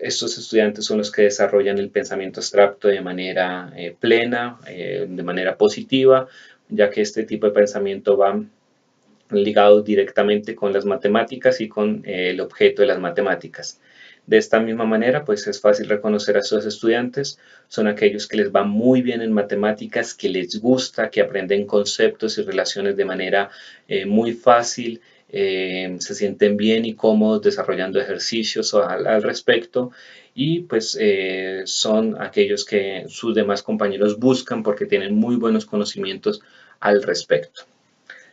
Estos estudiantes son los que desarrollan el pensamiento abstracto de manera plena, de manera positiva, ya que este tipo de pensamiento va ligado directamente con las matemáticas y con el objeto de las matemáticas. De esta misma manera, pues es fácil reconocer a estos estudiantes. Son aquellos que les va muy bien en matemáticas, que les gusta, que aprenden conceptos y relaciones de manera muy fácil, se sienten bien y cómodos desarrollando ejercicios al respecto, y pues son aquellos que sus demás compañeros buscan porque tienen muy buenos conocimientos al respecto.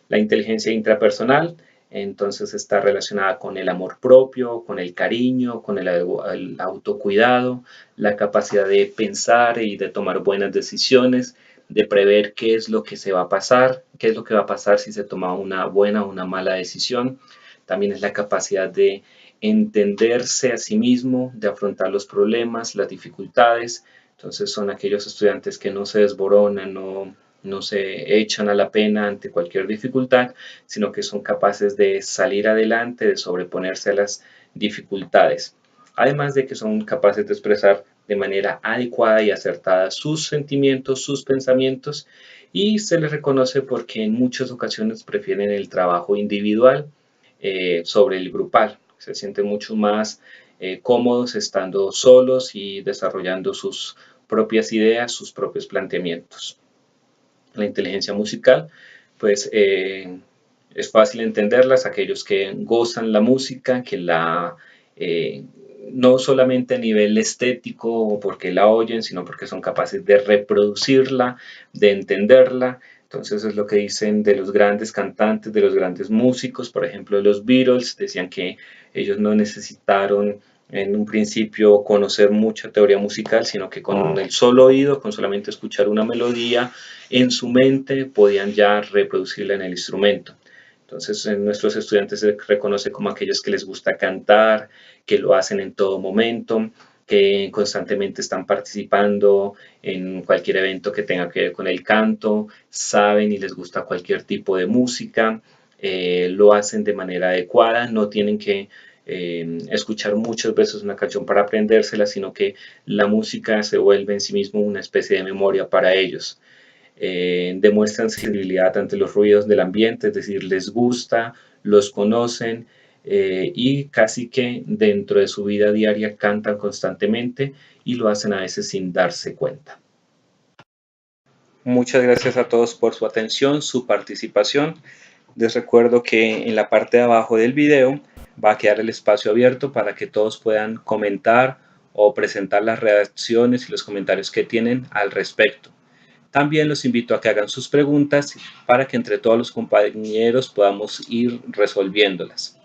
La inteligencia intrapersonal, entonces, está relacionada con el amor propio, con el cariño, con el autocuidado, la capacidad de pensar y de tomar buenas decisiones, de prever qué es lo que se va a pasar, qué es lo que va a pasar si se toma una buena o una mala decisión. También es la capacidad de entenderse a sí mismo, de afrontar los problemas, las dificultades. Entonces son aquellos estudiantes que no se desboronan, no se echan a la pena ante cualquier dificultad, sino que son capaces de salir adelante, de sobreponerse a las dificultades. Además de que son capaces de expresar de manera adecuada y acertada sus sentimientos, sus pensamientos, y se les reconoce porque en muchas ocasiones prefieren el trabajo individual sobre el grupal. Se sienten mucho más cómodos estando solos y desarrollando sus propias ideas, sus propios planteamientos. La inteligencia musical, pues es fácil entenderlas, aquellos que gozan la música, que la no solamente a nivel estético o porque la oyen, sino porque son capaces de reproducirla, de entenderla. Entonces es lo que dicen de los grandes cantantes, de los grandes músicos, por ejemplo los Beatles, decían que ellos no necesitaron en un principio conocer mucha teoría musical, sino que con el solo oído, con solamente escuchar una melodía en su mente, podían ya reproducirla en el instrumento. Entonces, nuestros estudiantes se reconoce como aquellos que les gusta cantar, que lo hacen en todo momento, que constantemente están participando en cualquier evento que tenga que ver con el canto, saben y les gusta cualquier tipo de música, lo hacen de manera adecuada, no tienen que escuchar muchas veces una canción para aprendérsela, sino que la música se vuelve en sí mismo una especie de memoria para ellos. Demuestran sensibilidad ante los ruidos del ambiente, es decir, les gusta, los conocen y casi que dentro de su vida diaria cantan constantemente y lo hacen a veces sin darse cuenta. Muchas gracias a todos por su atención, su participación. Les recuerdo que en la parte de abajo del video va a quedar el espacio abierto para que todos puedan comentar o presentar las reacciones y los comentarios que tienen al respecto. También los invito a que hagan sus preguntas para que entre todos los compañeros podamos ir resolviéndolas.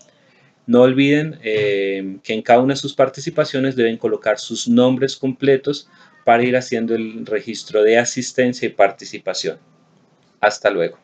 No olviden que en cada una de sus participaciones deben colocar sus nombres completos para ir haciendo el registro de asistencia y participación. Hasta luego.